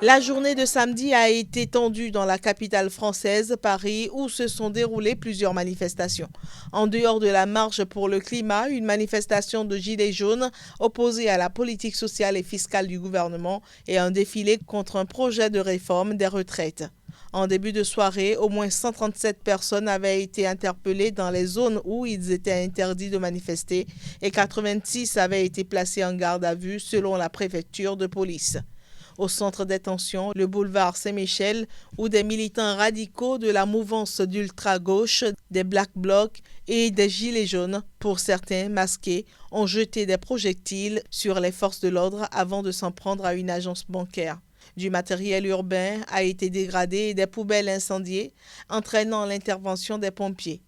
La journée de samedi a été tendue dans la capitale française, Paris, où se sont déroulées plusieurs manifestations. En dehors de la marche pour le climat, une manifestation de gilets jaunes opposée à la politique sociale et fiscale du gouvernement et un défilé contre un projet de réforme des retraites. En début de soirée, au moins 137 personnes avaient été interpellées dans les zones où ils étaient interdits de manifester et 86 avaient été placées en garde à vue selon la préfecture de police. Au centre des tensions, le boulevard Saint-Michel, où des militants radicaux de la mouvance d'ultra-gauche, des Black Blocs et des Gilets jaunes, pour certains masqués, ont jeté des projectiles sur les forces de l'ordre avant de s'en prendre à une agence bancaire. Du matériel urbain a été dégradé et des poubelles incendiées, entraînant l'intervention des pompiers.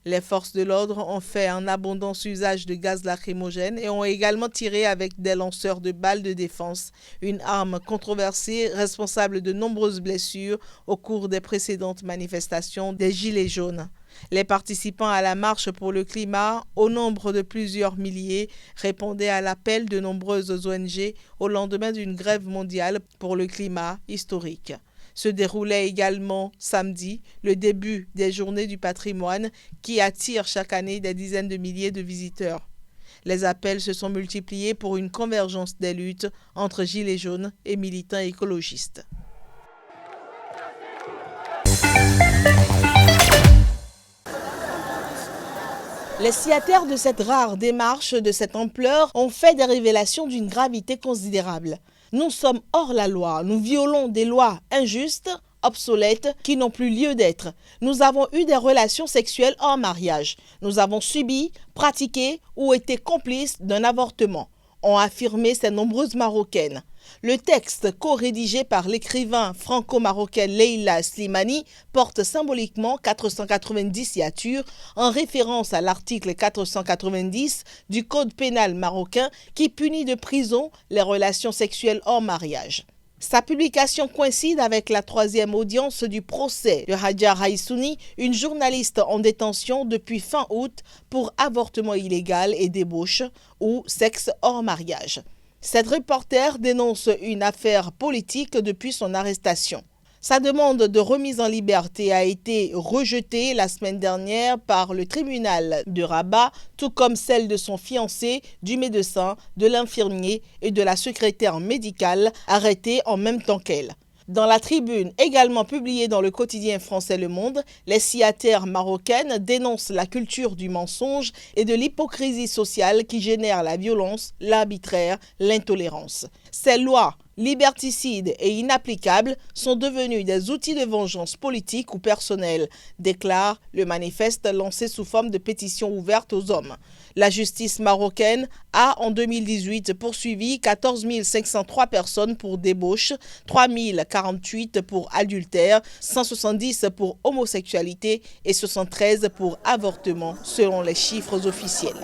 Les forces de l'ordre ont fait en abondance usage de gaz lacrymogène et ont également tiré avec des lanceurs de balles de défense, une arme controversée responsable de nombreuses blessures au cours des précédentes manifestations des Gilets jaunes. Les participants à la marche pour le climat, au nombre de plusieurs milliers, répondaient à l'appel de nombreuses ONG au lendemain d'une grève mondiale pour le climat historique. Se déroulait également samedi le début des Journées du patrimoine qui attirent chaque année des dizaines de milliers de visiteurs. Les appels se sont multipliés pour une convergence des luttes entre gilets jaunes et militants écologistes. Les signataires de cette rare démarche de cette ampleur ont fait des révélations d'une gravité considérable. Nous sommes hors la loi, nous violons des lois injustes, obsolètes, qui n'ont plus lieu d'être. Nous avons eu des relations sexuelles hors mariage. Nous avons subi, pratiqué ou été complices d'un avortement, ont affirmé ces nombreuses Marocaines. Le texte co-rédigé par l'écrivain franco-marocaine Leila Slimani porte symboliquement 490 signatures en référence à l'article 490 du Code pénal marocain qui punit de prison les relations sexuelles hors mariage. Sa publication coïncide avec la 3e audience du procès de Hadja Haïsouni, une journaliste en détention depuis fin août pour avortement illégal et débauche ou sexe hors mariage. Cette reporter dénonce une affaire politique depuis son arrestation. Sa demande de remise en liberté a été rejetée la semaine dernière par le tribunal de Rabat, tout comme celle de son fiancé, du médecin, de l'infirmier et de la secrétaire médicale arrêtés en même temps qu'elle. Dans la tribune, également publiée dans le quotidien français Le Monde, les signataires marocaines dénoncent la culture du mensonge et de l'hypocrisie sociale qui génère la violence, l'arbitraire, l'intolérance. Ces lois liberticides et inapplicables sont devenues des outils de vengeance politique ou personnelle, déclare le manifeste lancé sous forme de pétition ouverte aux hommes. La justice marocaine a en 2018 poursuivi 14 503 personnes pour débauche, 3 048 pour adultère, 170 pour homosexualité et 73 pour avortement, selon les chiffres officiels.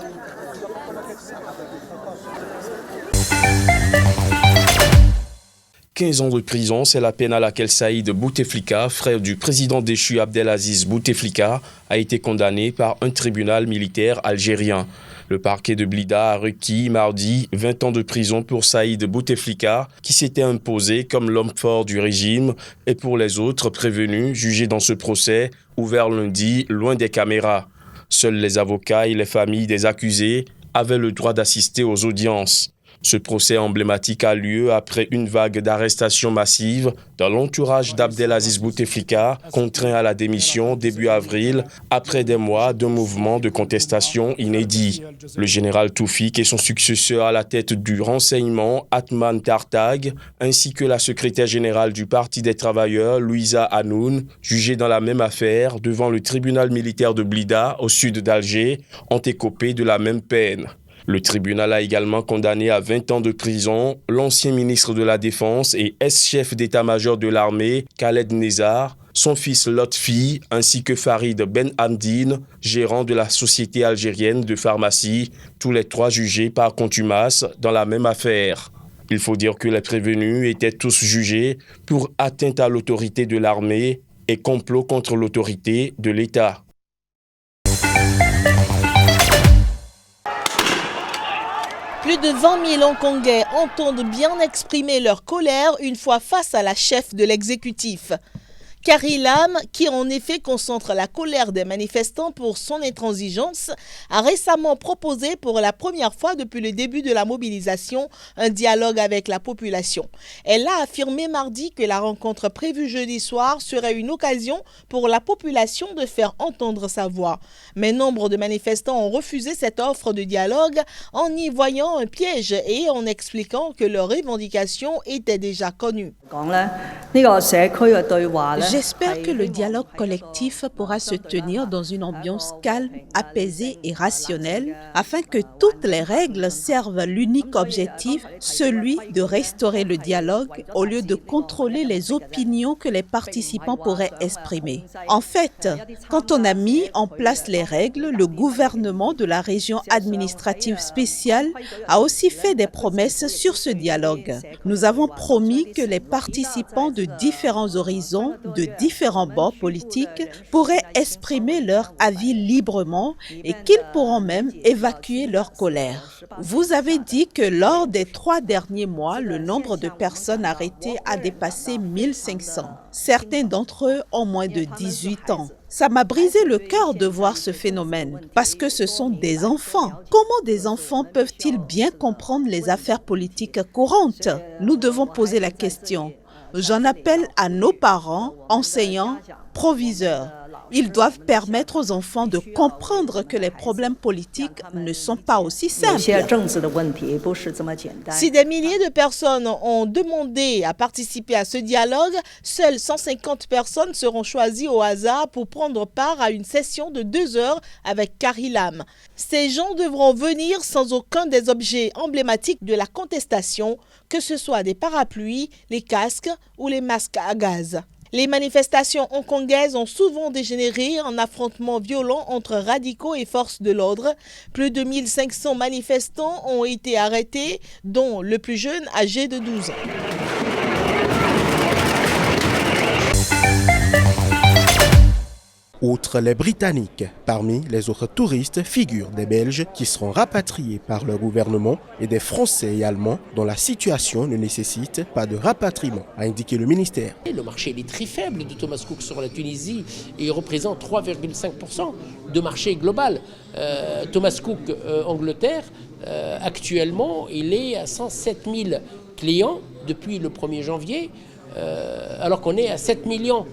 « 15 ans de prison, c'est la peine à laquelle Saïd Bouteflika, frère du président déchu Abdelaziz Bouteflika, a été condamné par un tribunal militaire algérien. Le parquet de Blida a requis mardi 20 ans de prison pour Saïd Bouteflika, qui s'était imposé comme l'homme fort du régime, et pour les autres prévenus jugés dans ce procès, ouvert lundi loin des caméras. Seuls les avocats et les familles des accusés avaient le droit d'assister aux audiences. Ce procès emblématique a lieu après une vague d'arrestations massives dans l'entourage d'Abdelaziz Bouteflika, contraint à la démission début avril, après des mois de mouvements de contestation inédits. Le général Toufik et son successeur à la tête du renseignement, Atman Tartag, ainsi que la secrétaire générale du Parti des travailleurs, Louisa Hanoun, jugés dans la même affaire devant le tribunal militaire de Blida, au sud d'Alger, ont écopé de la même peine. Le tribunal a également condamné à 20 ans de prison l'ancien ministre de la Défense et ex-chef d'état-major de l'armée, Khaled Nezar, son fils Lotfi, ainsi que Farid Ben Hamdine, gérant de la société algérienne de pharmacie, tous les trois jugés par contumace dans la même affaire. Il faut dire que les prévenus étaient tous jugés pour atteinte à l'autorité de l'armée et complot contre l'autorité de l'État. Plus de 20 000 Hongkongais entendent bien exprimer leur colère une fois face à la chef de l'exécutif. Carrie Lam, qui en effet concentre la colère des manifestants pour son intransigeance, a récemment proposé pour la première fois depuis le début de la mobilisation un dialogue avec la population. Elle a affirmé mardi que la rencontre prévue jeudi soir serait une occasion pour la population de faire entendre sa voix. Mais nombre de manifestants ont refusé cette offre de dialogue en y voyant un piège et en expliquant que leurs revendications étaient déjà connues. J'espère que le dialogue collectif pourra se tenir dans une ambiance calme, apaisée et rationnelle afin que toutes les règles servent l'unique objectif, celui de restaurer le dialogue au lieu de contrôler les opinions que les participants pourraient exprimer. En fait, quand on a mis en place les règles, le gouvernement de la région administrative spéciale a aussi fait des promesses sur ce dialogue. Nous avons promis que les participants de différents horizons, de différents bords politiques pourraient exprimer leur avis librement et qu'ils pourront même évacuer leur colère. Vous avez dit que lors des 3 derniers mois, le nombre de personnes arrêtées a dépassé 1500. Certains d'entre eux ont moins de 18 ans. Ça m'a brisé le cœur de voir ce phénomène, parce que ce sont des enfants. Comment des enfants peuvent-ils bien comprendre les affaires politiques courantes? Nous devons poser la question. J'en appelle à nos parents, enseignants, proviseurs. Ils doivent permettre aux enfants de comprendre que les problèmes politiques ne sont pas aussi simples. Si des milliers de personnes ont demandé à participer à ce dialogue, seules 150 personnes seront choisies au hasard pour prendre part à une session de 2 heures avec Carrie Lam. Ces gens devront venir sans aucun des objets emblématiques de la contestation, que ce soit des parapluies, les casques ou les masques à gaz. Les manifestations hongkongaises ont souvent dégénéré en affrontements violents entre radicaux et forces de l'ordre. Plus de 1500 manifestants ont été arrêtés, dont le plus jeune âgé de 12 ans. Outre les Britanniques, parmi les autres touristes figurent des Belges qui seront rapatriés par leur gouvernement et des Français et Allemands dont la situation ne nécessite pas de rapatriement, a indiqué le ministère. Le marché est très faible de Thomas Cook sur la Tunisie et il représente 3,5% de marché global. Thomas Cook Angleterre, actuellement, il est à 107 000 clients depuis le 1er janvier, alors qu'on est à 7 millions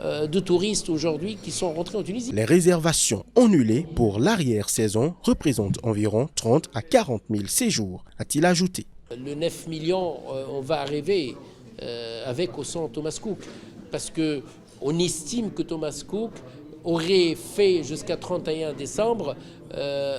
de touristes aujourd'hui qui sont rentrés en Tunisie. Les réservations annulées pour l'arrière-saison représentent environ 30 à 40 000 séjours, a-t-il ajouté. Le 9 millions, on va arriver avec ou sans Thomas Cook, parce qu'on estime que Thomas Cook aurait fait jusqu'à 31 décembre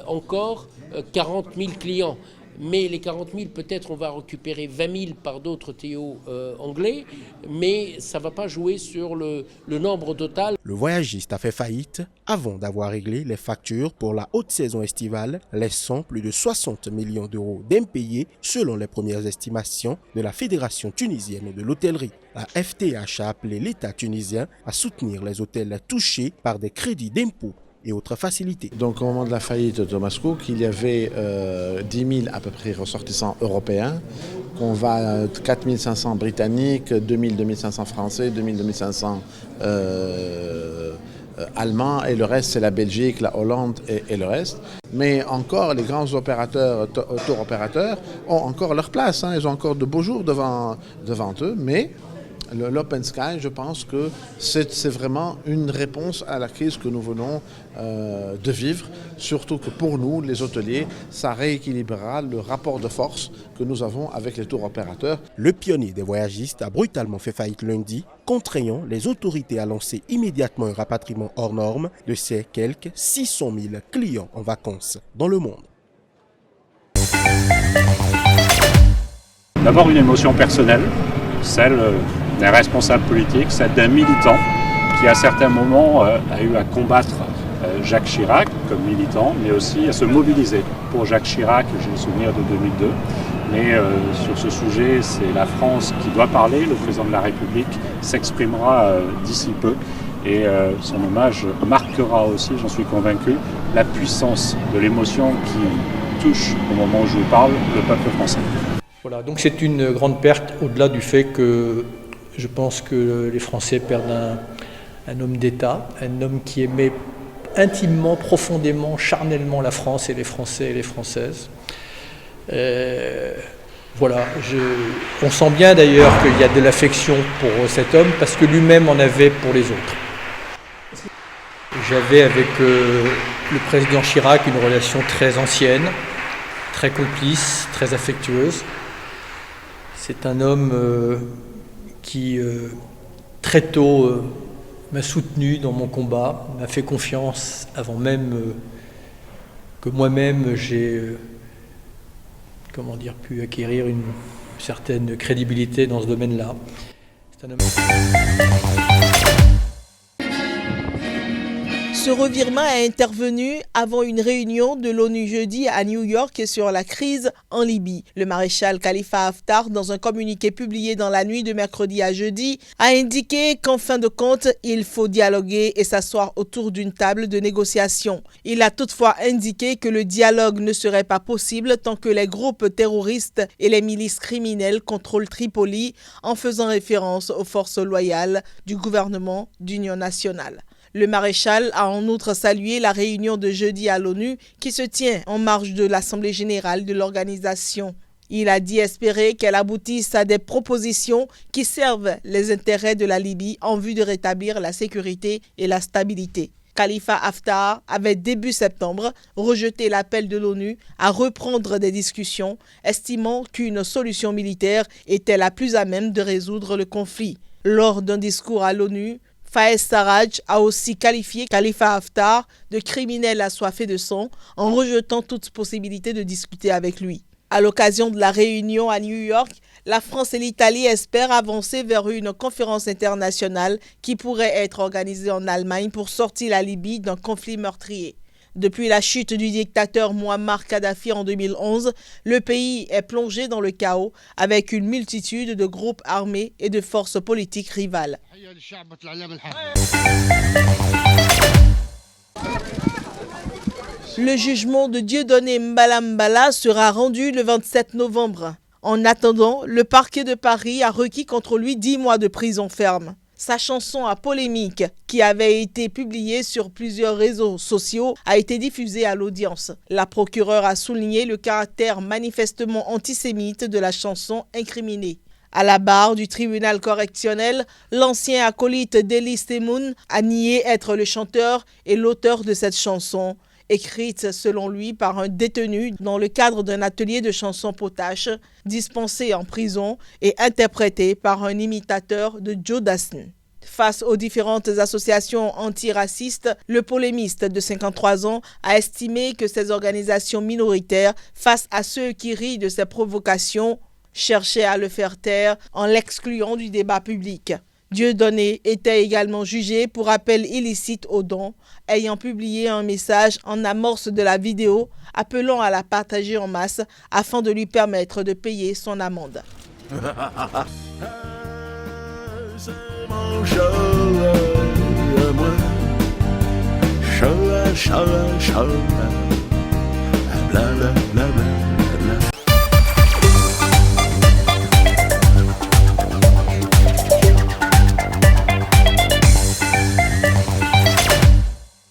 encore 40 000 clients. Mais les 40 000, peut-être on va récupérer 20 000 par d'autres TO anglais, mais ça ne va pas jouer sur le nombre total. Le voyagiste a fait faillite avant d'avoir réglé les factures pour la haute saison estivale, laissant plus de 60 millions d'euros d'impayés selon les premières estimations de la Fédération tunisienne de l'hôtellerie. La FTH a appelé l'État tunisien à soutenir les hôtels touchés par des crédits d'impôt et autres facilités. Donc au moment de la faillite de Thomas Cook, il y avait 10 000 à peu près ressortissants européens, qu'on va 4 500 britanniques, 2 000, 2 500 français, 2 000, 2 500 allemands, et le reste c'est la Belgique, la Hollande et le reste. Mais encore, les grands opérateurs, tour opérateurs, ont encore leur place, ils ont encore de beaux jours devant eux, mais l'Open Sky, je pense que c'est vraiment une réponse à la crise que nous venons de vivre, surtout que pour nous, les hôteliers, ça rééquilibrera le rapport de force que nous avons avec les tours opérateurs. Le pionnier des voyagistes a brutalement fait faillite lundi, contraignant les autorités à lancer immédiatement un rapatriement hors norme de ces quelques 600 000 clients en vacances dans le monde. D'abord une émotion personnelle, celle des responsables politiques, celle d'un militant qui à certains moments a eu à combattre Jacques Chirac comme militant, mais aussi à se mobiliser. Pour Jacques Chirac, j'ai le souvenir de 2002, mais sur ce sujet, c'est la France qui doit parler. Le président de la République s'exprimera d'ici peu Et son hommage marquera aussi, j'en suis convaincu, la puissance de l'émotion qui touche, au moment où je vous parle, le peuple français. Voilà, donc c'est une grande perte, au-delà du fait que je pense que les Français perdent un homme d'État, un homme qui aimait intimement, profondément, charnellement la France et les Français et les Françaises. Voilà, on sent bien d'ailleurs qu'il y a de l'affection pour cet homme parce que lui-même en avait pour les autres. J'avais avec le président Chirac une relation très ancienne, très complice, très affectueuse. C'est un homme qui très tôt m'a soutenu dans mon combat, m'a fait confiance avant même que moi-même j'ai pu acquérir une certaine crédibilité dans ce domaine-là. C'est un homme... Ce revirement est intervenu avant une réunion de l'ONU jeudi à New York sur la crise en Libye. Le maréchal Khalifa Haftar, dans un communiqué publié dans la nuit de mercredi à jeudi, a indiqué qu'en fin de compte, il faut dialoguer et s'asseoir autour d'une table de négociation. Il a toutefois indiqué que le dialogue ne serait pas possible tant que les groupes terroristes et les milices criminelles contrôlent Tripoli, en faisant référence aux forces loyales du gouvernement d'union nationale. Le maréchal a en outre salué la réunion de jeudi à l'ONU qui se tient en marge de l'Assemblée générale de l'organisation. Il a dit espérer qu'elle aboutisse à des propositions qui servent les intérêts de la Libye en vue de rétablir la sécurité et la stabilité. Khalifa Haftar avait début septembre rejeté l'appel de l'ONU à reprendre des discussions, estimant qu'une solution militaire était la plus à même de résoudre le conflit. Lors d'un discours à l'ONU, Fayez Sarraj a aussi qualifié Khalifa Haftar de criminel assoiffé de sang en rejetant toute possibilité de discuter avec lui. À l'occasion de la réunion à New York, la France et l'Italie espèrent avancer vers une conférence internationale qui pourrait être organisée en Allemagne pour sortir la Libye d'un conflit meurtrier. Depuis la chute du dictateur Mouammar Kadhafi en 2011, le pays est plongé dans le chaos avec une multitude de groupes armés et de forces politiques rivales. Le jugement de Dieudonné Mbala Mbala sera rendu le 27 novembre. En attendant, le parquet de Paris a requis contre lui 10 mois de prison ferme. Sa chanson à polémique, qui avait été publiée sur plusieurs réseaux sociaux, a été diffusée à l'audience. La procureure a souligné le caractère manifestement antisémite de la chanson incriminée. À la barre du tribunal correctionnel, l'ancien acolyte d'Elie Semoun a nié être le chanteur et l'auteur de cette chanson, écrite selon lui par un détenu dans le cadre d'un atelier de chansons potaches, dispensé en prison et interprété par un imitateur de Joe Dassin. Face aux différentes associations antiracistes, le polémiste de 53 ans a estimé que ces organisations minoritaires, face à ceux qui rient de ces provocations, cherchaient à le faire taire en l'excluant du débat public. Dieudonné était également jugé pour appel illicite aux dons, ayant publié un message en amorce de la vidéo appelant à la partager en masse afin de lui permettre de payer son amende. Bla bla bla bla.